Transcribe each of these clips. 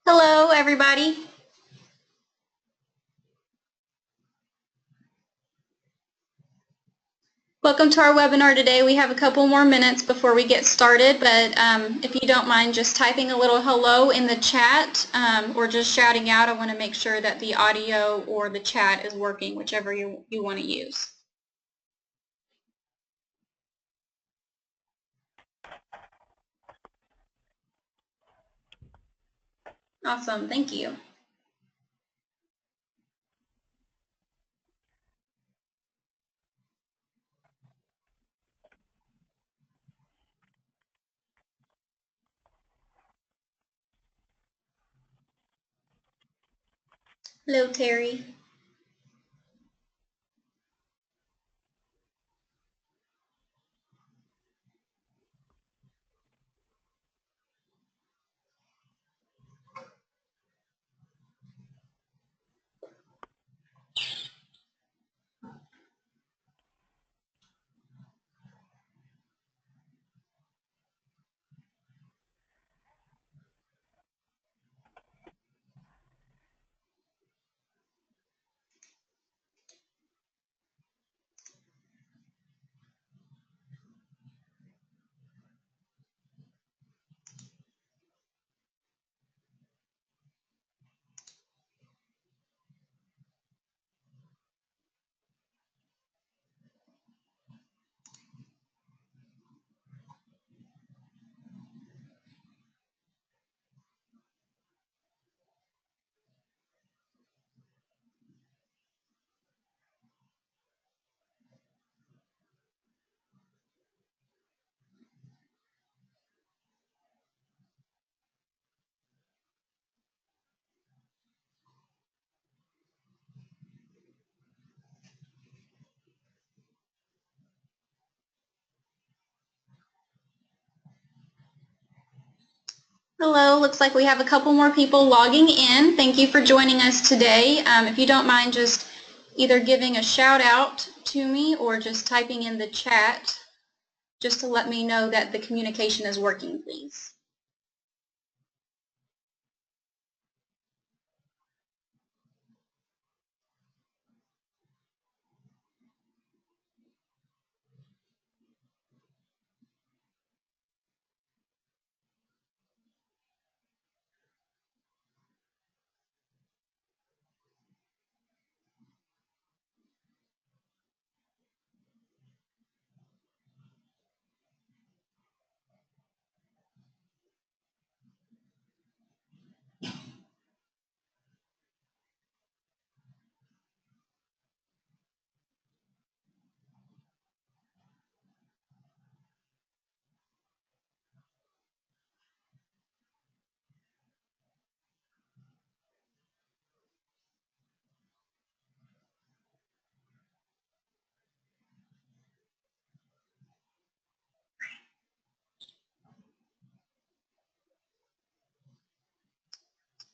Hello, everybody. Welcome to our webinar today. We have a couple more minutes before we get started, but if you don't mind just typing a little hello in the chat or just shouting out, I want to make sure that the audio or the chat is working, whichever you want to use. Awesome, thank you. Hello, Terry. Hello, looks like we have a couple more people logging in. Thank you for joining us today. If you don't mind just either giving a shout out to me or just typing in the chat just to let me know that the communication is working, please.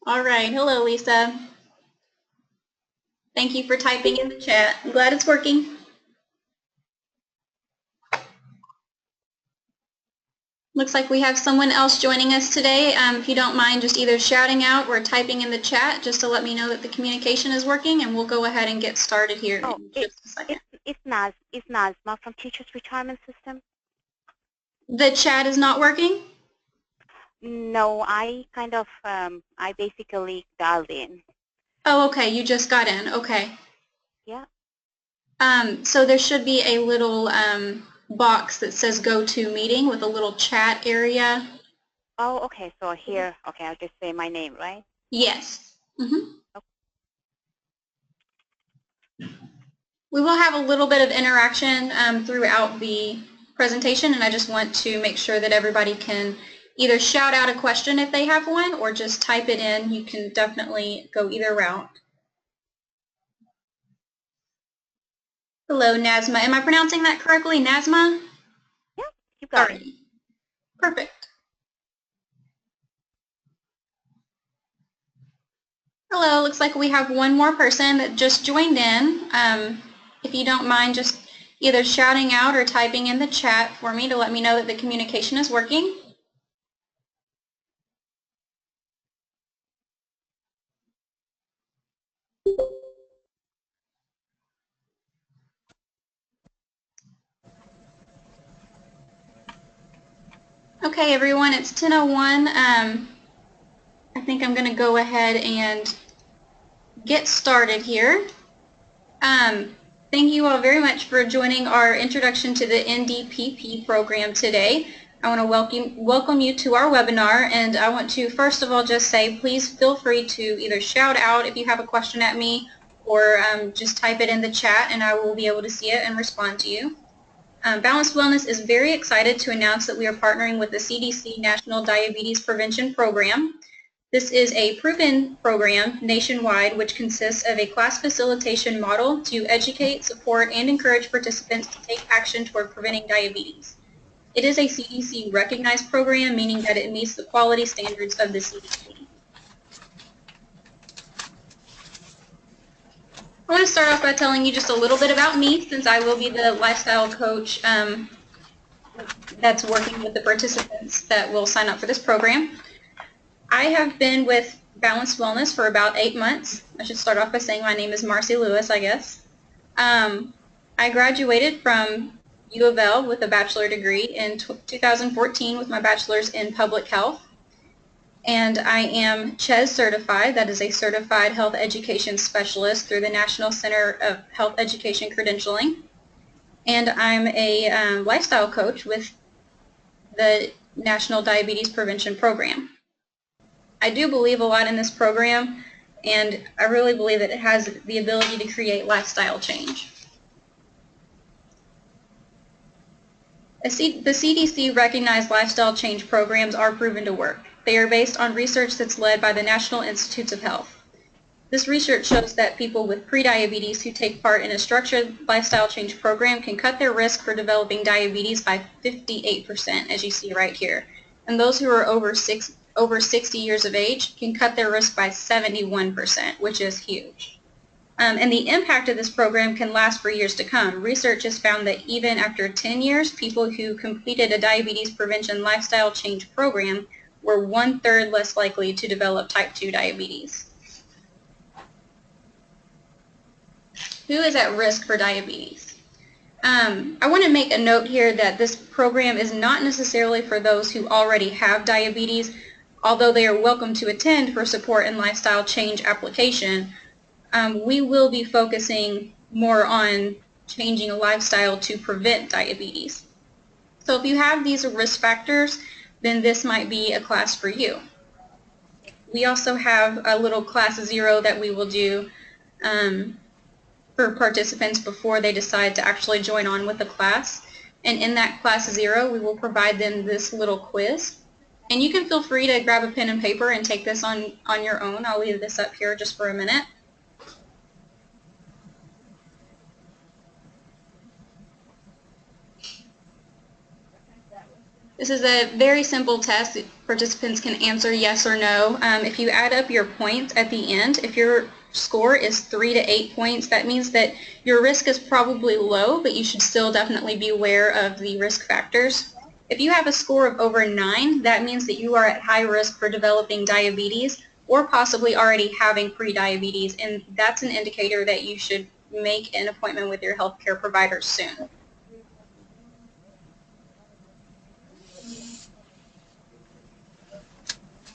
All right. Hello, Lisa. Thank you for typing in the chat. I'm glad it's working. Looks like we have someone else joining us today. If you don't mind just either shouting out or typing in the chat just to let me know that the communication is working, and we'll go ahead and get started here in just a second. It's Nazma from Teachers Retirement System. The chat is not working? No, I basically dialed in. Oh, okay. You just got in. Okay. Yeah. So there should be a little box that says go to meeting with a little chat area. Oh, okay. So here, okay, I'll just say my name, right? Yes. Mm-hmm. Okay. We will have a little bit of interaction throughout the presentation, and I just want to make sure that everybody can either shout out a question if they have one or just type it in. You can definitely go either route. Hello, Nazma. Am I pronouncing that correctly, Nazma? Yeah, you got it. Perfect. Hello, looks like we have one more person that just joined in. If you don't mind just either shouting out or typing in the chat for me to let me know that the communication is working. Okay, everyone, it's 10:01. I think I'm going to go ahead and get started here. Thank you all very much for joining our Introduction to the NDPP program today. I want to welcome you to our webinar, and I want to first of all just say please feel free to either shout out if you have a question at me or just type it in the chat and I will be able to see it and respond to you. Balanced Wellness is very excited to announce that we are partnering with the CDC National Diabetes Prevention Program. This is a proven program nationwide which consists of a class facilitation model to educate, support, and encourage participants to take action toward preventing diabetes. It is a CDC recognized program, meaning that it meets the quality standards of the CDC. I want to start off by telling you just a little bit about me, since I will be the lifestyle coach that's working with the participants that will sign up for this program. I have been with Balanced Wellness for about 8 months. I should start off by saying my name is Marcy Lewis, I guess. I graduated from U of L with a bachelor degree in 2014 with my bachelor's in public health. And I am CHES certified, that is a certified health education specialist through the National Center of Health Education Credentialing. And I'm a lifestyle coach with the National Diabetes Prevention Program. I do believe a lot in this program, and I really believe that it has the ability to create lifestyle change. The CDC recognized lifestyle change programs are proven to work. They are based on research that's led by the National Institutes of Health. This research shows that people with prediabetes who take part in a structured lifestyle change program can cut their risk for developing diabetes by 58%, as you see right here. And those who are over 60 years of age can cut their risk by 71%, which is huge. And the impact of this program can last for years to come. Research has found that even after 10 years, people who completed a diabetes prevention lifestyle change program were 1/3 less likely to develop type 2 diabetes. Who is at risk for diabetes? I want to make a note here that this program is not necessarily for those who already have diabetes, although they are welcome to attend for support and lifestyle change application. We will be focusing more on changing a lifestyle to prevent diabetes. So if you have these risk factors, then this might be a class for you. We also have a little class 0 that we will do for participants before they decide to actually join on with the class. And in that class 0, we will provide them this little quiz. And you can feel free to grab a pen and paper and take this on your own. I'll leave this up here just for a minute. This is a very simple test that participants can answer yes or no. If you add up your points at the end, if your score is 3 to 8 points, that means that your risk is probably low, but you should still definitely be aware of the risk factors. If you have a score of over 9, that means that you are at high risk for developing diabetes or possibly already having prediabetes, and that's an indicator that you should make an appointment with your healthcare provider soon.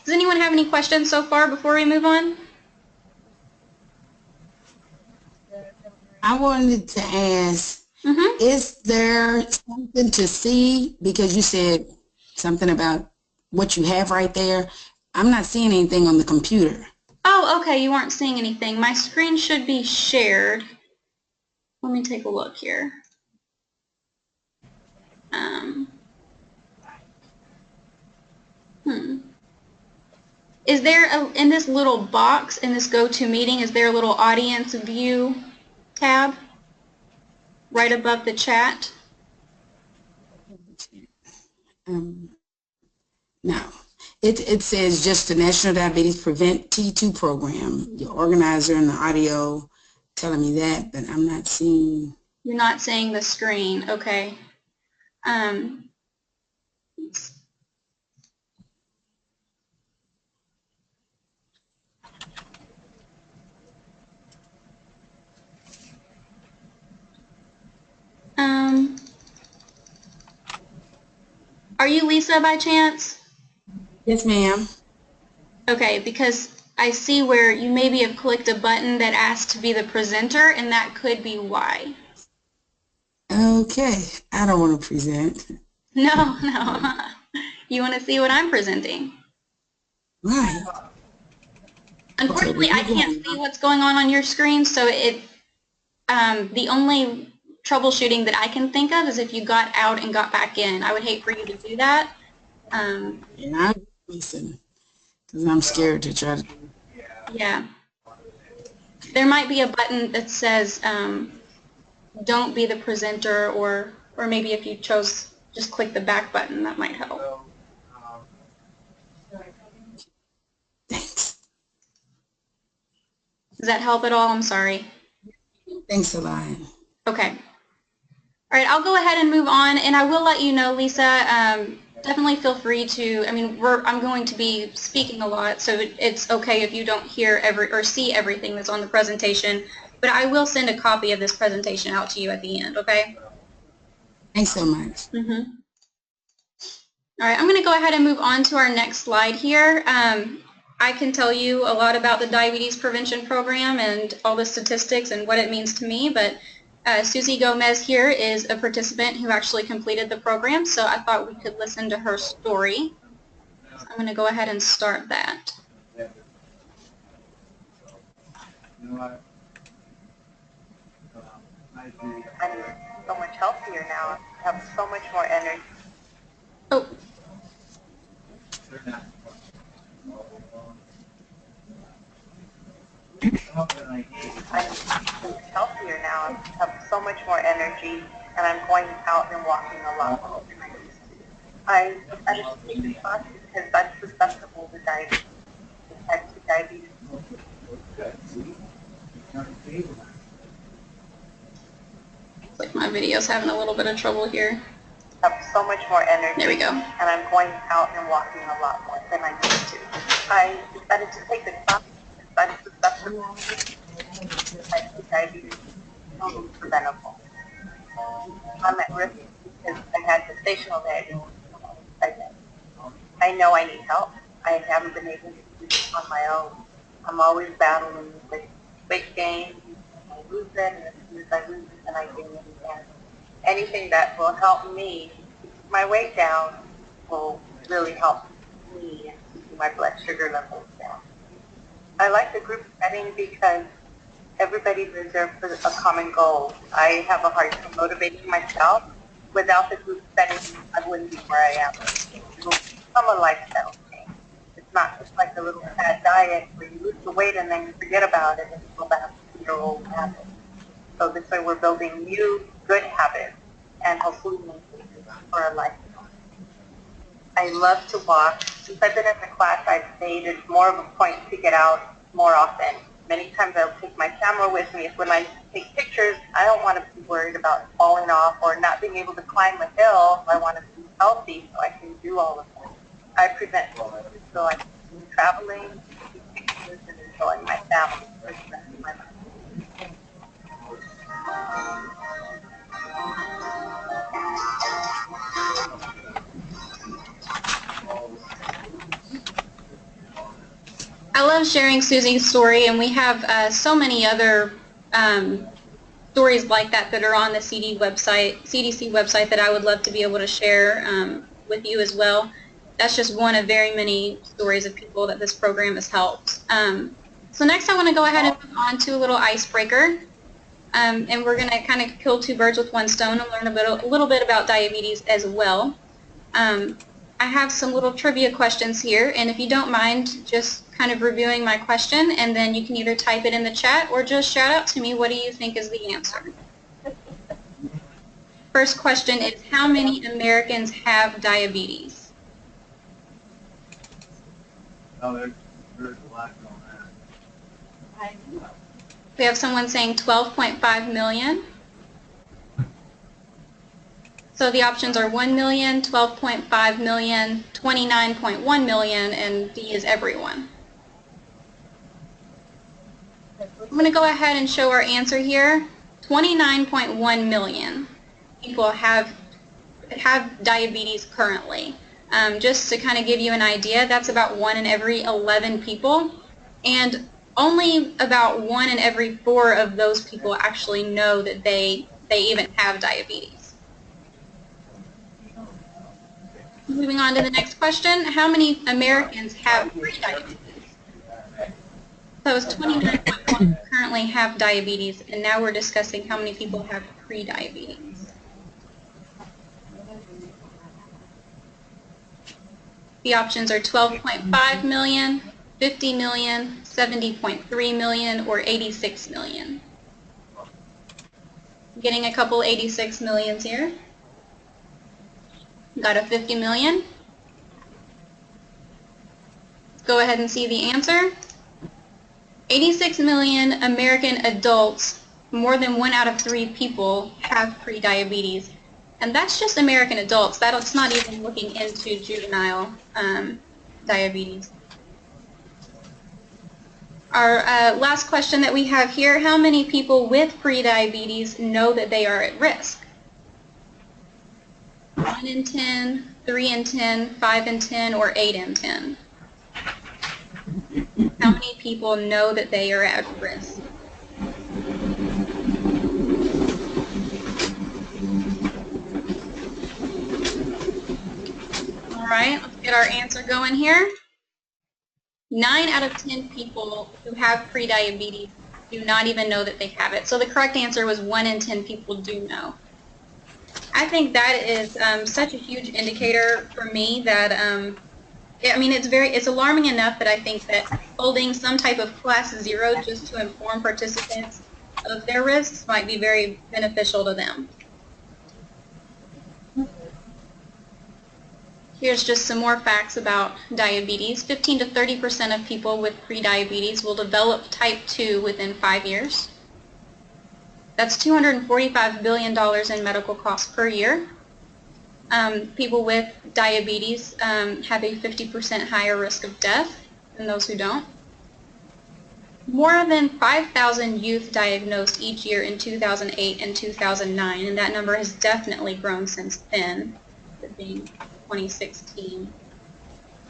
Does anyone have any questions so far before we move on? I wanted to ask, is there something to see? Because you said something about what you have right there. I'm not seeing anything on the computer. Oh, okay, you aren't seeing anything. My screen should be shared. Let me take a look here. Is there, in this little box, in this GoToMeeting, is there a little audience view tab right above the chat? No. It says just the National Diabetes Prevent T2 program. The organizer and the audio telling me that, but I'm not seeing. You're not seeing the screen, okay. Are you Lisa by chance? Yes, ma'am. Okay, because I see where you maybe have clicked a button that asks to be the presenter, and that could be why. Okay, I don't want to present. No, no. You want to see what I'm presenting. Right. Unfortunately, I can't see what's going on your screen, so the only troubleshooting that I can think of is if you got out and got back in. I would hate for you to do that. And I listen because I'm scared to try to. Yeah. There might be a button that says don't be the presenter, or maybe if you chose just click the back button, that might help. Thanks. Does that help at all? I'm sorry. Thanks a lot. Okay. All right, I'll go ahead and move on, and I will let you know, Lisa, definitely feel free to, I mean, I'm going to be speaking a lot, so it's okay if you don't hear or see everything that's on the presentation, but I will send a copy of this presentation out to you at the end, okay? Thanks so much. Mm-hmm. All right, I'm going to go ahead and move on to our next slide here. I can tell you a lot about the diabetes prevention program and all the statistics and what it means to me, but Susie Gomez here is a participant who actually completed the program, so I thought we could listen to her story. So I'm going to go ahead and start that. I'm so much healthier now. I have so much more energy. Oh. I'm so much healthier now. I have so much more energy, and I'm going out and walking a lot more than I used to. I decided to take this class because I'm susceptible to diabetes, type 2 diabetes. Like my video's having a little bit of trouble here. I have so much more energy. There we go. And I'm going out and walking a lot more than I used to. I decided to take the class because I'm susceptible to type 2 diabetes. It's preventable. I'm at risk because I had gestational diabetes. I know I need help. I haven't been able to do this on my own. I'm always battling with weight gain. I lose it, and as soon as I lose it, then I gain it again. Anything that will help me keep my weight down will really help me and keep my blood sugar levels down. I like the group setting because everybody is there for a common goal. I have a hard time motivating myself. Without the group setting, I wouldn't be where I am. It will become a lifestyle change. It's not just like a little fad diet where you lose the weight and then you forget about it and you go back to your old habits. So this way we're building new good habits and hopefully maintaining for a lifestyle. I love to walk. Since I've been in the class, I've made it more of a point to get out more often. Many times I'll take my camera with me. When I take pictures, I don't want to be worried about falling off or not being able to climb a hill. I want to be healthy so I can do all of that. I prevent so I can be traveling, taking pictures, and enjoying my family for the rest of my life. I love sharing Susie's story, and we have so many other stories like that that are on the CDC website that I would love to be able to share with you as well. That's just one of very many stories of people that this program has helped. So next I want to go ahead and move on to a little icebreaker. And we're going to kind of kill two birds with one stone and learn a little bit about diabetes as well. I have some little trivia questions here, and if you don't mind just kind of reviewing my question, and then you can either type it in the chat or just shout out to me, what do you think is the answer? First question is, how many Americans have diabetes? Oh, there's a lot on that. We have someone saying 12.5 million. So the options are 1 million, 12.5 million, 29.1 million, and D is everyone. I'm going to go ahead and show our answer here. 29.1 million people have that have diabetes currently. Just to kind of give you an idea, that's about 1 in every 11 people, and only about 1 in every 4 of those people actually know that they even have diabetes. Moving on to the next question, how many Americans have prediabetes? So it's 29.1 currently have diabetes, and now we're discussing how many people have prediabetes. The options are 12.5 million, 50 million, 70.3 million, or 86 million. Getting a couple 86 millions here. Got a 50 million. Let's go ahead and see the answer. 86 million American adults, more than 1 out of 3 people, have prediabetes. And that's just American adults. That's not even looking into juvenile diabetes. Our last question that we have here, how many people with prediabetes know that they are at risk? 1 in 10, 3 in 10, 5 in 10, or 8 in 10? How many people know that they are at risk? All right, let's get our answer going here. 9 out of 10 people who have prediabetes do not even know that they have it. So the correct answer was 1 in 10 people do know. I think that is such a huge indicator for me that, I mean, it's alarming enough that I think that holding some type of class 0 just to inform participants of their risks might be very beneficial to them. Here's just some more facts about diabetes. 15 to 30% of people with prediabetes will develop type 2 within 5 years. That's $245 billion in medical costs per year. People with diabetes have a 50% higher risk of death than those who don't. More than 5,000 youth diagnosed each year in 2008 and 2009, and that number has definitely grown since then, it being 2016.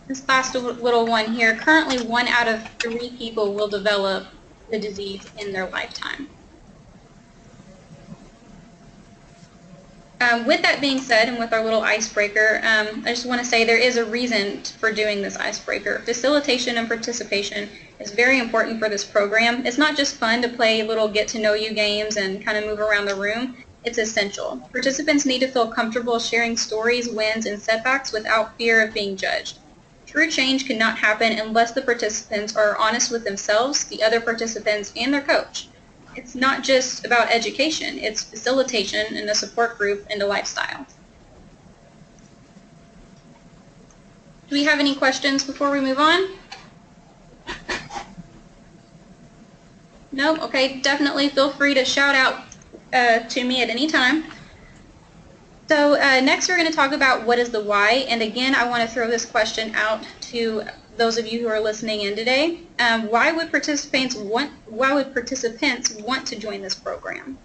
This last little one here, currently 1 out of 3 people will develop the disease in their lifetime. With that being said, and with our little icebreaker, I just want to say there is a reason for doing this icebreaker. Facilitation and participation is very important for this program. It's not just fun to play little get-to-know-you games and kind of move around the room. It's essential. Participants need to feel comfortable sharing stories, wins, and setbacks without fear of being judged. True change cannot happen unless the participants are honest with themselves, the other participants, and their coach. It's not just about education, it's facilitation and a support group and a lifestyle. Do we have any questions before we move on? No? Okay, definitely feel free to shout out to me at any time. So next we're going to talk about what is the why, and again I want to throw this question out to those of you who are listening in today. Why would participants want to join this program?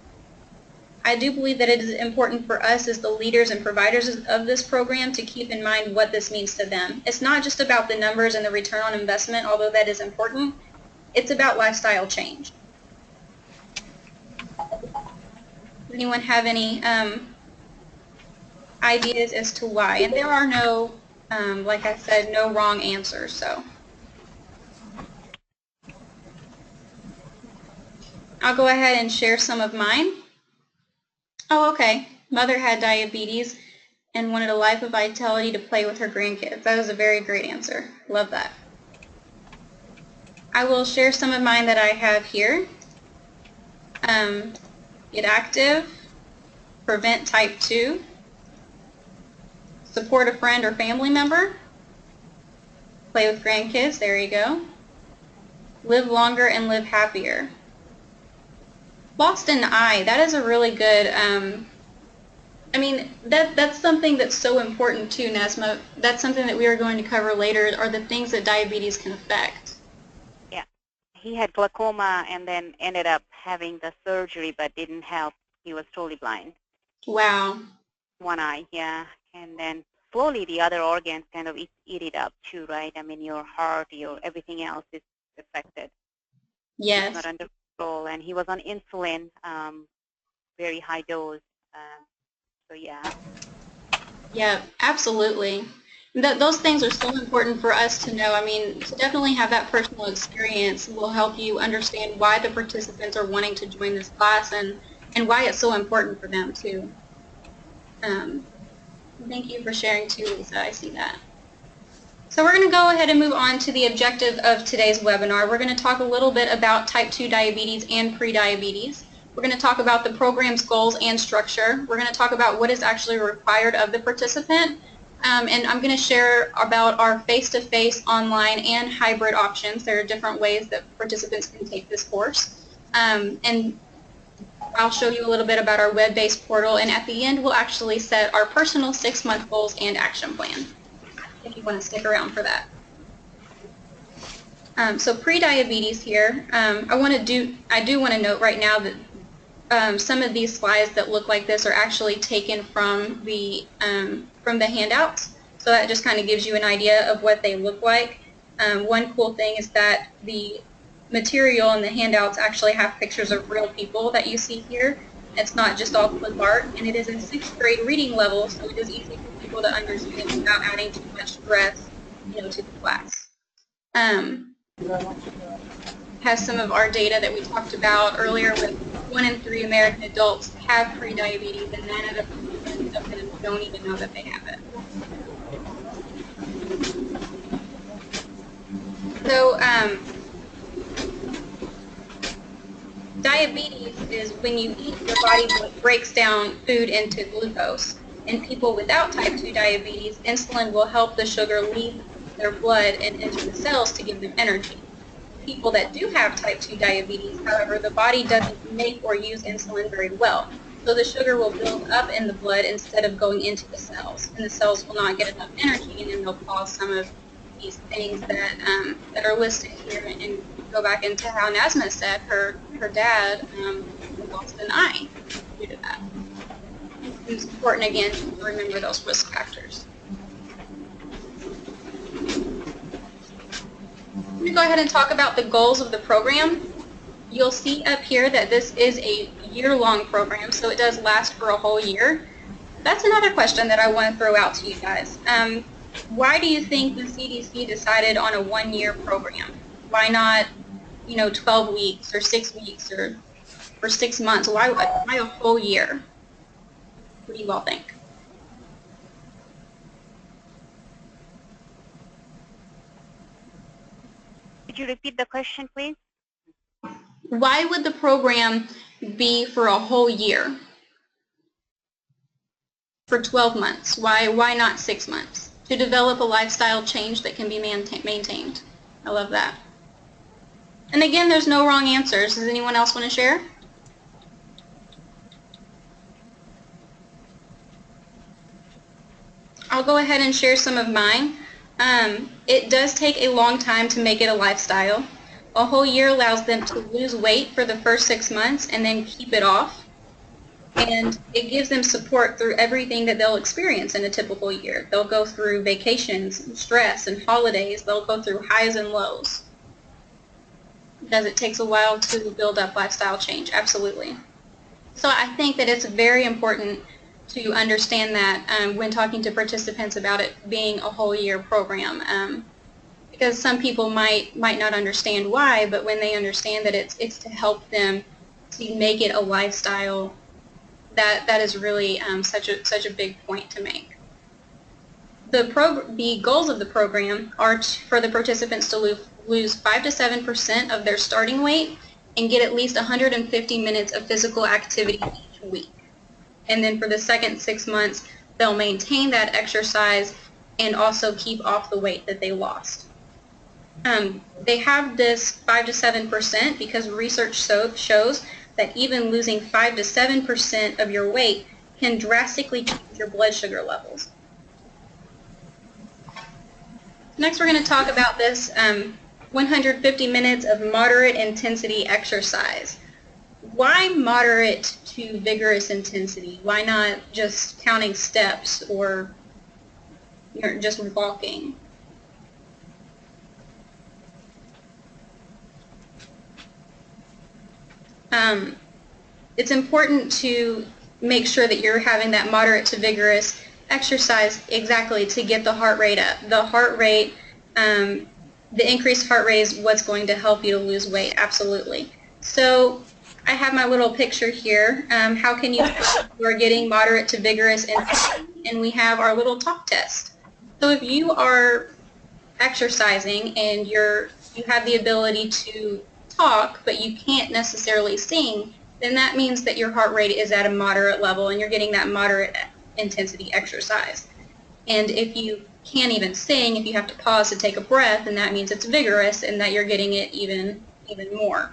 I do believe that it is important for us as the leaders and providers of this program to keep in mind what this means to them. It's not just about the numbers and the return on investment, although that is important. It's about lifestyle change. Does anyone have any ideas as to why? And there are no, like I said, no wrong answers. So I'll go ahead and share some of mine. Oh, okay. Mother had diabetes and wanted a life of vitality to play with her grandkids. That is a very great answer. Love that. I will share some of mine that I have here. Get active, prevent type 2, support a friend or family member, play with grandkids, there you go, live longer and live happier. Lost an eye, that is a really good, I mean, that's something that's so important too, Nesma. That's something that we are going to cover later, are the things that diabetes can affect. Yeah. He had glaucoma and then ended up having the surgery but didn't help. He was totally blind. Wow. one eye, yeah. And then slowly the other organs kind of eat it up too, right? I mean, your heart, your everything else is affected. Yes. It's not under control. And he was on insulin, very high dose. So yeah. Yeah, absolutely. Those things are so important for us to know. I mean, to definitely have that personal experience will help you understand why the participants are wanting to join this class and why it's so important for them too. Thank you for sharing too, Lisa. I see that. So we're going to go ahead and move on to the objective of today's webinar. We're going to talk a little bit about type 2 diabetes and prediabetes. We're going to talk about the program's goals and structure. We're going to talk about what is actually required of the participant. And I'm going to share about our face-to-face, online, and hybrid options. There are different ways that participants can take this course. And I'll show you a little bit about our web-based portal. And at the end, we'll actually set our personal 6-month goals and action plan, if you want to stick around for that. So pre-diabetes here, I do want to note right now that some of these slides that look like this are actually taken from the handouts. So that just kind of gives you an idea of what they look like. One cool thing is that the material and the handouts actually have pictures of real people that you see here. It's not just all clip art, and it is a 6th grade reading level, so it is easy for people to understand without adding too much stress, to the class. Has some of our data that we talked about earlier with 1 in 3 American adults have prediabetes, and 9 out of 10 of them don't even know that they have it. So diabetes is when you eat, your body breaks down food into glucose. In people without type 2 diabetes, insulin will help the sugar leave their blood and enter the cells to give them energy. People that do have type 2 diabetes, however, the body doesn't make or use insulin very well. So the sugar will build up in the blood instead of going into the cells. And the cells will not get enough energy, and then they'll cause some of these things that are listed here. And go back into how Nazma said her dad lost an eye due to that. It's important, again, to remember those risk factors. I'm going to go ahead and talk about the goals of the program. You'll see up here that this is a year-long program, so it does last for a whole year. That's another question that I want to throw out to you guys. Why do you think the CDC decided on a 1-year program? Why not, 12 weeks or 6 weeks or 6 months? Why a whole year? What do you all think? Could you repeat the question, please? Why would the program be for a whole year? For 12 months? Why not 6 months? To develop a lifestyle change that can be maintained. I love that. And again, there's no wrong answers. Does anyone else want to share? I'll go ahead and share some of mine. It does take a long time to make it a lifestyle. A whole year allows them to lose weight for the first 6 months and then keep it off. And it gives them support through everything that they'll experience in a typical year. They'll go through vacations, and stress, and holidays. They'll go through highs and lows. Because it takes a while to build up lifestyle change, absolutely. So I think that it's very important to understand that when talking to participants about it being a whole year program. Because some people might not understand why, but when they understand that it's to help them to make it a lifestyle, that is really such a big point to make. The goals of the program are for the participants to lose 5 to 7% of their starting weight and get at least 150 minutes of physical activity each week. And then for the second 6 months, they'll maintain that exercise and also keep off the weight that they lost. They have this 5 to 7% because research shows that even losing 5 to 7% of your weight can drastically change your blood sugar levels. Next, we're going to talk about this 150 minutes of moderate intensity exercise. why moderate to vigorous intensity? Why not just counting steps or just walking? It's important to make sure that you're having that moderate to vigorous exercise exactly to get the heart rate up. The heart rate, the increased heart rate is what's going to help you to lose weight, absolutely. So I have my little picture here. How can you tell if you're getting moderate to vigorous intensity? And we have our little talk test. So if you are exercising and you have the ability to talk, but you can't necessarily sing, then that means that your heart rate is at a moderate level and you're getting that moderate intensity exercise. And if you can't even sing, if you have to pause to take a breath, then that means it's vigorous and that you're getting it even more.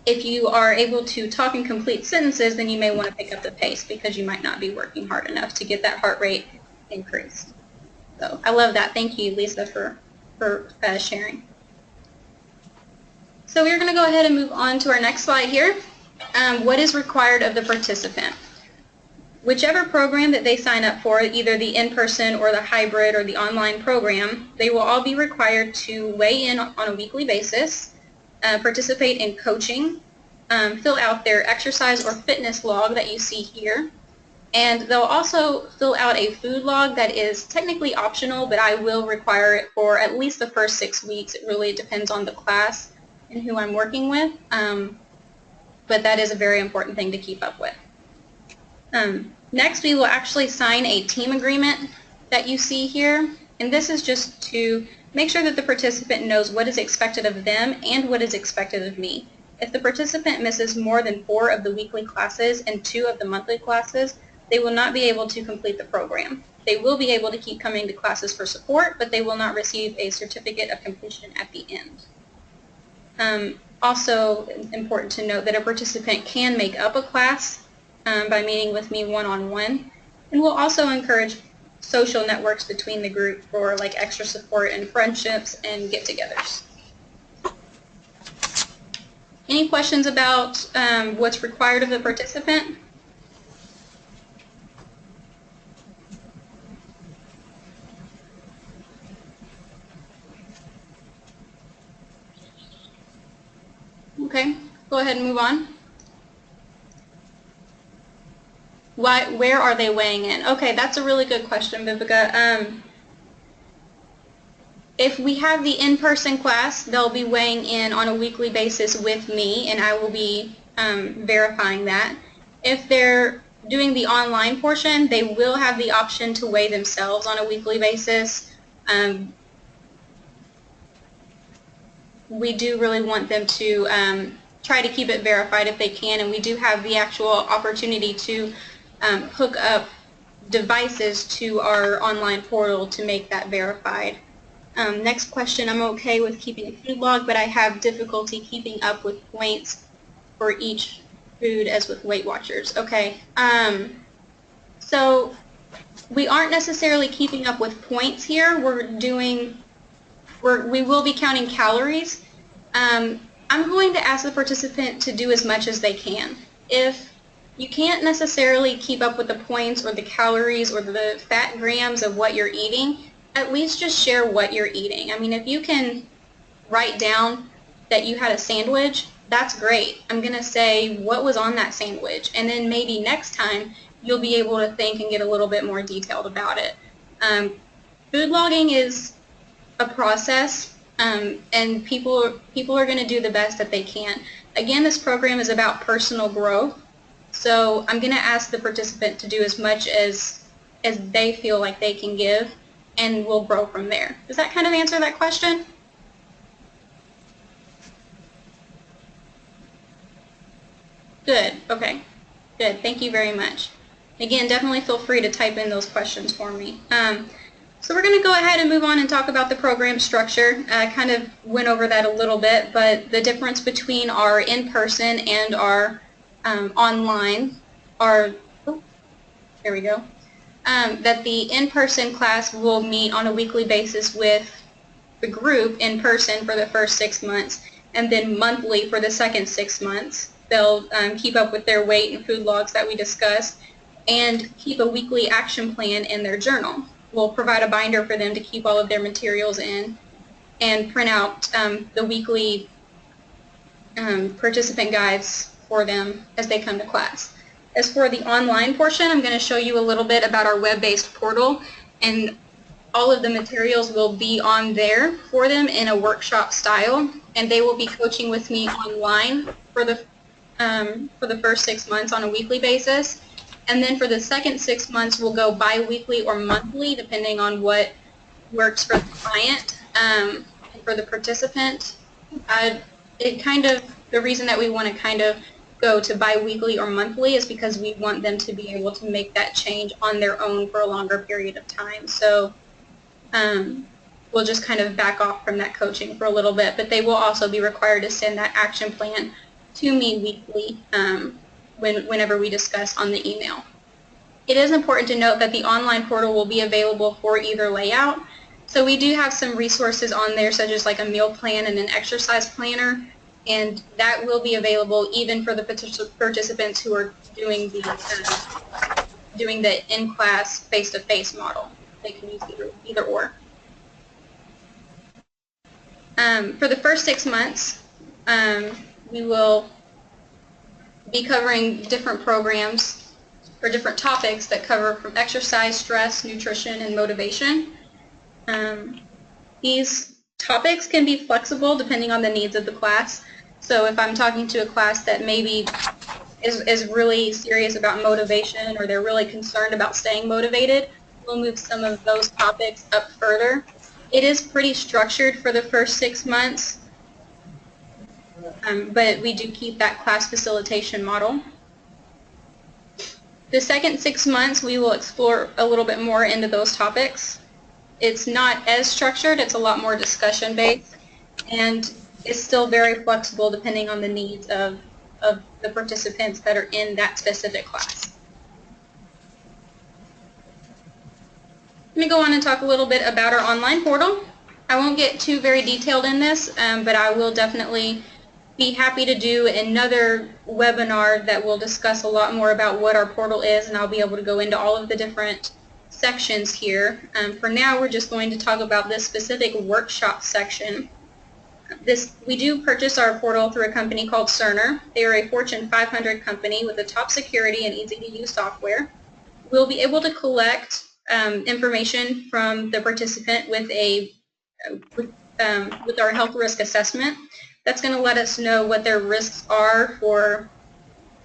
If you are able to talk in complete sentences, then you may want to pick up the pace because you might not be working hard enough to get that heart rate increased. So I love that. Thank you, Lisa, for sharing. So we're going to go ahead and move on to our next slide here. What is required of the participant? Whichever program that they sign up for, either the in-person or the hybrid or the online program, they will all be required to weigh in on a weekly basis, participate in coaching, fill out their exercise or fitness log that you see here, and they'll also fill out a food log that is technically optional, but I will require it for at least the first 6 weeks. It really depends on the class and who I'm working with, but that is a very important thing to keep up with. Next, we will actually sign a team agreement that you see here, and this is just to make sure that the participant knows what is expected of them and what is expected of me. If the participant misses more than 4 of the weekly classes and 2 of the monthly classes, they will not be able to complete the program. They will be able to keep coming to classes for support, but they will not receive a certificate of completion at the end. Also important to note that a participant can make up a class by meeting with me one-on-one, and we'll also encourage social networks between the group for like extra support and friendships and get-togethers. Any questions about what's required of the participant? Okay, go ahead and move on. Where are they weighing in? Okay, that's a really good question, Viveka. If we have the in-person class, they'll be weighing in on a weekly basis with me, and I will be verifying that. If they're doing the online portion, they will have the option to weigh themselves on a weekly basis. We do really want them to try to keep it verified if they can, and we do have the actual opportunity to hook up devices to our online portal to make that verified. Next question, I'm okay with keeping a food log, but I have difficulty keeping up with points for each food as with Weight Watchers. Okay, so we aren't necessarily keeping up with points here. We will be counting calories. I'm going to ask the participant to do as much as they can. If you can't necessarily keep up with the points or the calories or the fat grams of what you're eating, at least just share what you're eating. I mean, if you can write down that you had a sandwich, that's great. I'm going to say what was on that sandwich, and then maybe next time you'll be able to think and get a little bit more detailed about it. Food logging is a process, and people are going to do the best that they can. Again, this program is about personal growth, so I'm going to ask the participant to do as much as they feel like they can give, and we'll grow from there. Does that kind of answer that question? Good. Okay. Good. Thank you very much. Again, definitely feel free to type in those questions for me. So we're going to go ahead and move on and talk about the program structure. I kind of went over that a little bit, but the difference between our in-person and our online are, oh, there we go, that the in-person class will meet on a weekly basis with the group in person for the first 6 months, and then monthly for the second 6 months. They'll keep up with their weight and food logs that we discussed, and keep a weekly action plan in their journal. We'll provide a binder for them to keep all of their materials in, and print out the weekly participant guides for them as they come to class. As for the online portion, I'm going to show you a little bit about our web-based portal, and all of the materials will be on there for them in a workshop style, and they will be coaching with me online for the first 6 months on a weekly basis. And then for the second 6 months, we'll go bi-weekly or monthly, depending on what works for the client. And for the participant, the reason that we want to kind of go to bi-weekly or monthly is because we want them to be able to make that change on their own for a longer period of time. So we'll just kind of back off from that coaching for a little bit, but they will also be required to send that action plan to me weekly whenever we discuss on the email. It is important to note that the online portal will be available for either layout. So we do have some resources on there, such as like a meal plan and an exercise planner, and that will be available even for the participants who are doing the in-class face-to-face model. They can use either or. For the first 6 months, we will be covering different programs or different topics that cover from exercise, stress, nutrition, and motivation. These topics can be flexible depending on the needs of the class. So if I'm talking to a class that maybe is really serious about motivation, or they're really concerned about staying motivated, we'll move some of those topics up further. It is pretty structured for the first 6 months, but we do keep that class facilitation model. The second 6 months, we will explore a little bit more into those topics. It's not as structured, it's a lot more discussion-based, and it's still very flexible depending on the needs of the participants that are in that specific class. Let me go on and talk a little bit about our online portal. I won't get too very detailed in this, but I will definitely be happy to do another webinar that will discuss a lot more about what our portal is, and I'll be able to go into all of the different sections here. For now, we're just going to talk about this specific workshop section. We do purchase our portal through a company called Cerner. They are a Fortune 500 company with the top security and easy-to-use software. We'll be able to collect information from the participant with our health risk assessment. That's going to let us know what their risks are for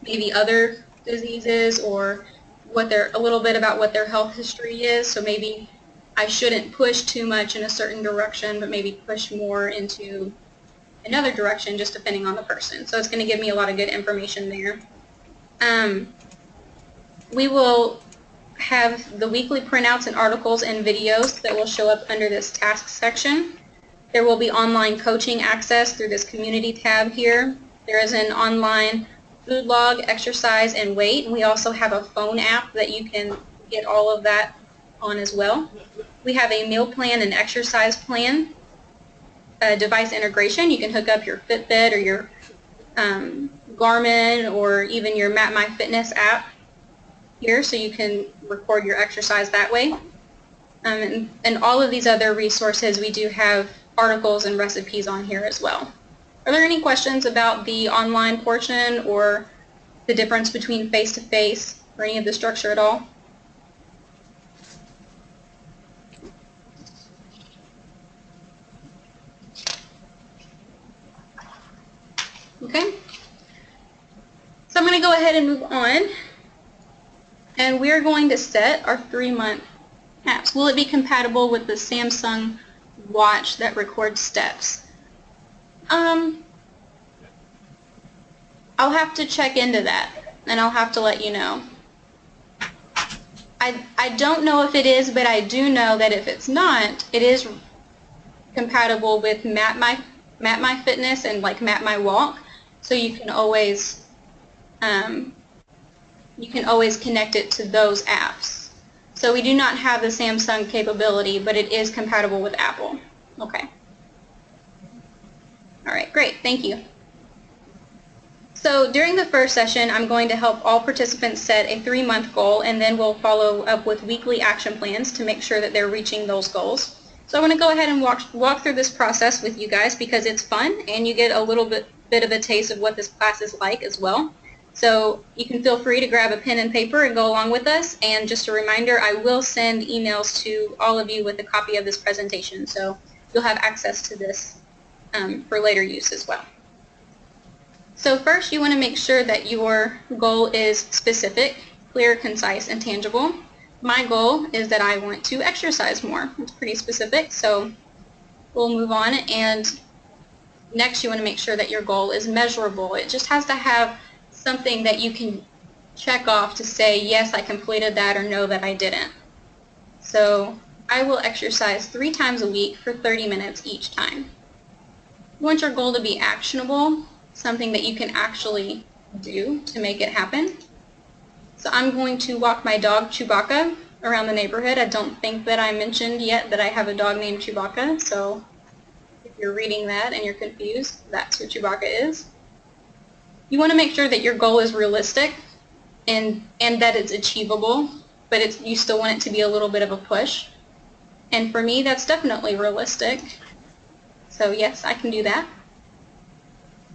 maybe other diseases, or a little bit about what their health history is. So maybe I shouldn't push too much in a certain direction, but maybe push more into another direction, just depending on the person. So it's going to give me a lot of good information there. We will have the weekly printouts and articles and videos that will show up under this task section. There will be online coaching access through this community tab here. There is an online food log, exercise, and weight. And we also have a phone app that you can get all of that on as well. We have a meal plan and exercise plan, device integration. You can hook up your Fitbit or your Garmin, or even your MapMyFitness app here, so you can record your exercise that way. And all of these other resources, we do have articles and recipes on here as well. Are there any questions about the online portion, or the difference between face-to-face, or any of the structure at all? Okay. So I'm going to go ahead and move on, and we're going to set our 3-month apps. Will it be compatible with the Samsung watch that records steps? I'll have to check into that, and I'll have to let you know. I don't know if it is, but I do know that if it's not, it is compatible with MapMyFitness and like MapMyWalk, so you can always connect it to those apps. So we do not have the Samsung capability, but it is compatible with Apple. Okay. All right, great, thank you. So during the first session, I'm going to help all participants set a 3-month goal, and then we'll follow up with weekly action plans to make sure that they're reaching those goals. So I want to go ahead and walk through this process with you guys because it's fun and you get a little bit of a taste of what this class is like as well. So you can feel free to grab a pen and paper and go along with us. And just a reminder, I will send emails to all of you with a copy of this presentation, so you'll have access to this for later use as well. So first, you want to make sure that your goal is specific, clear, concise, and tangible. My goal is that I want to exercise more. It's pretty specific, so we'll move on. And next, you want to make sure that your goal is measurable. It just has to have something that you can check off to say, yes, I completed that, or no, that I didn't. So I will exercise 3 times a week for 30 minutes each time. You want your goal to be actionable, something that you can actually do to make it happen. So I'm going to walk my dog Chewbacca around the neighborhood. I don't think that I mentioned yet that I have a dog named Chewbacca, so if you're reading that and you're confused, that's who Chewbacca is. You want to make sure that your goal is realistic and that it's achievable, but you still want it to be a little bit of a push. And for me, that's definitely realistic. So yes, I can do that.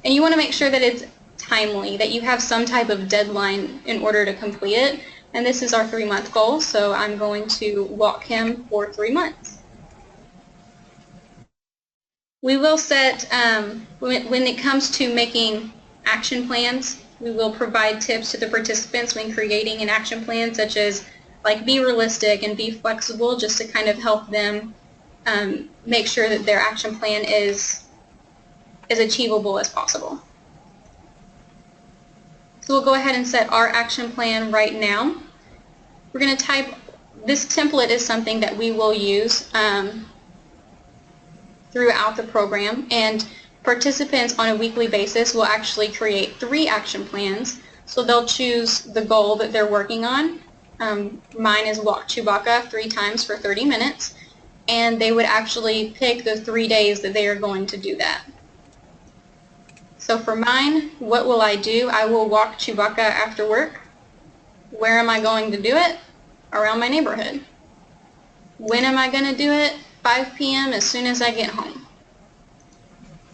And you want to make sure that it's timely, that you have some type of deadline in order to complete it. And this is our 3-month goal, so I'm going to walk him for 3 months. We will set, when it comes to making action plans, we will provide tips to the participants when creating an action plan, such as be realistic and be flexible, just to kind of help them make sure that their action plan is as achievable as possible. So we'll go ahead and set our action plan right now. We're going to type, this template is something that we will use throughout the program, and participants on a weekly basis will actually create 3 action plans. So they'll choose the goal that they're working on. Mine is walk Chewbacca 3 times for 30 minutes, and they would actually pick the 3 days that they are going to do that. So for mine, what will I do? I will walk Chewbacca after work. Where am I going to do it? Around my neighborhood. When am I going to do it? 5 p.m. as soon as I get home.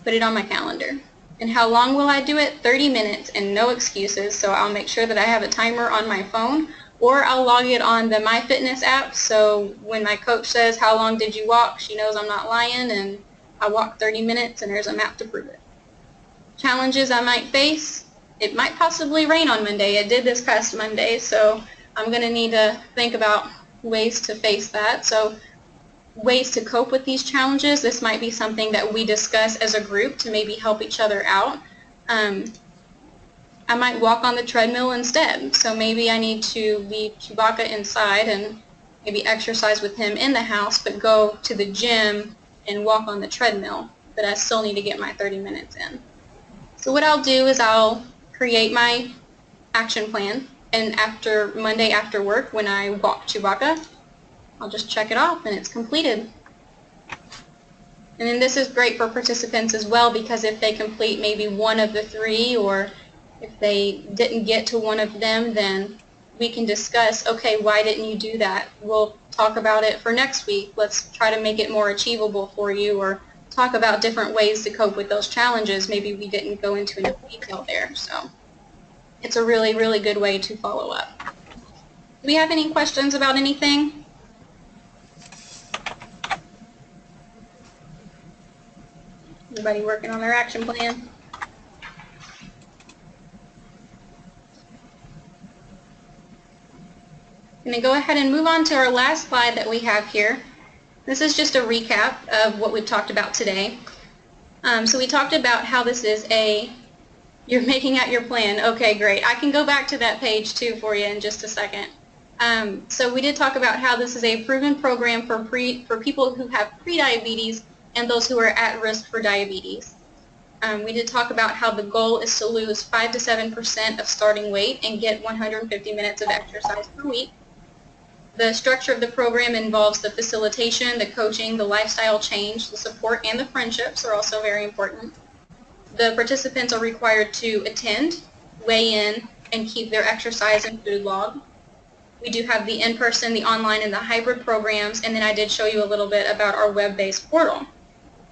Put it on my calendar. And how long will I do it? 30 minutes and no excuses. So I'll make sure that I have a timer on my phone, or I'll log it on the MyFitness app, so when my coach says, how long did you walk, she knows I'm not lying, and I walked 30 minutes and there's a map to prove it. Challenges I might face: it might possibly rain on Monday. It did this past Monday, so I'm going to need to think about ways to face that. So ways to cope with these challenges, this might be something that we discuss as a group to maybe help each other out. I might walk on the treadmill instead. So maybe I need to leave Chewbacca inside and maybe exercise with him in the house, but go to the gym and walk on the treadmill. But I still need to get my 30 minutes in. So what I'll do is I'll create my action plan, and after Monday after work, when I walk Chewbacca, I'll just check it off and it's completed. And then this is great for participants as well, because if they complete maybe one of the 3, or if they didn't get to one of them, then we can discuss, okay, why didn't you do that? We'll talk about it for next week. Let's try to make it more achievable for you, or talk about different ways to cope with those challenges. Maybe we didn't go into enough detail there. So it's a really, really good way to follow up. Do we have any questions about anything? Everybody working on their action plan? I'm going to go ahead and move on to our last slide that we have here. This is just a recap of what we've talked about today. So we talked about how this is you're making out your plan. Okay, great. I can go back to that page too for you in just a second. So we did talk about how this is a proven program for people who have prediabetes and those who are at risk for diabetes. We did talk about how the goal is to lose 5 to 7% of starting weight and get 150 minutes of exercise per week. The structure of the program involves the facilitation, the coaching, the lifestyle change, the support, and the friendships are also very important. the participants are required to attend, weigh in, and keep their exercise and food log. We do have the in-person, the online, and the hybrid programs, and then I did show you a little bit about our web-based portal.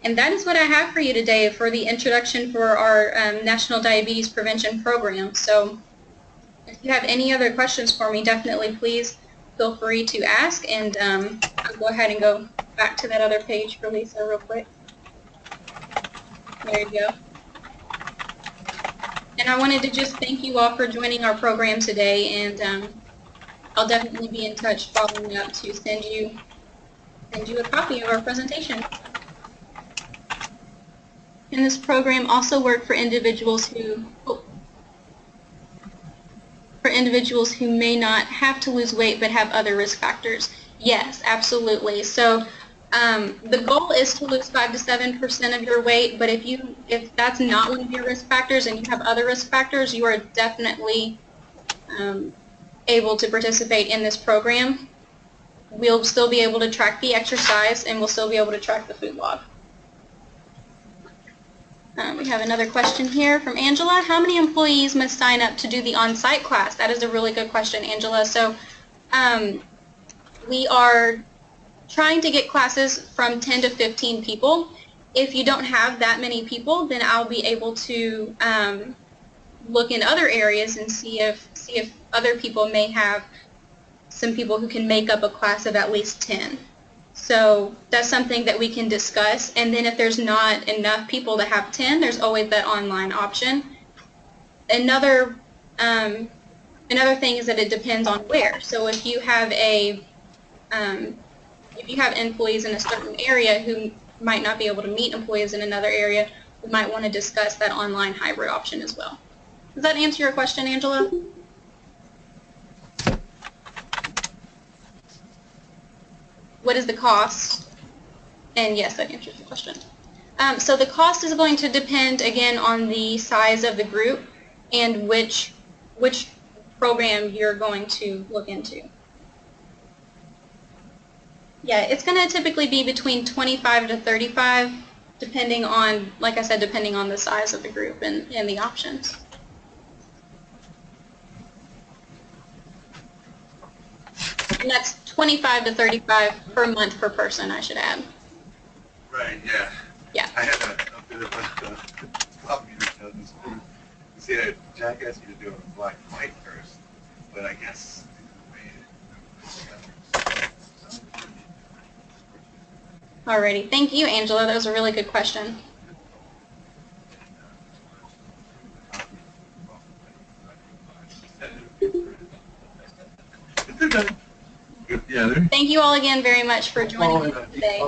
And that is what I have for you today for the introduction for our National Diabetes Prevention Program. So if you have any other questions for me, definitely please feel free to ask, and I'll go ahead and go back to that other page for Lisa real quick. There you go. And I wanted to just thank you all for joining our program today, and I'll definitely be in touch following up to send you a copy of our presentation. And this program also worked for individuals who may not have to lose weight but have other risk factors. Yes, absolutely. So the goal is to lose 5 to 7% of your weight, but if that's not one of your risk factors and you have other risk factors, you are definitely able to participate in this program. We'll still be able to track the exercise, and we'll still be able to track the food log. We have another question here from Angela. How many employees must sign up to do the on-site class? That is a really good question, Angela. So we are trying to get classes from 10 to 15 people. If you don't have that many people, then I'll be able to look in other areas and see if other people may have some people who can make up a class of at least 10. So that's something that we can discuss, and then if there's not enough people to have 10, there's always that online option. Another thing is that it depends on where. So if you have employees in a certain area who might not be able to meet employees in another area, we might want to discuss that online hybrid option as well. Does that answer your question, Angela? What is the cost? And yes, that answers the question. So the cost is going to depend, again, on the size of the group and which program you're going to look into. Yeah, it's going to typically be between 25 to 35, depending on, like I said, depending on the size of the group and the options. And that's 25 to 35 per month per person, I should add. Right, yeah. Yeah. I had a bit of a copy of this. You see, Jack asked me to do it in black and white first, but I guess Alrighty, thank you, Angela. That was a really good question. Yeah, thank you all again very much for joining us today.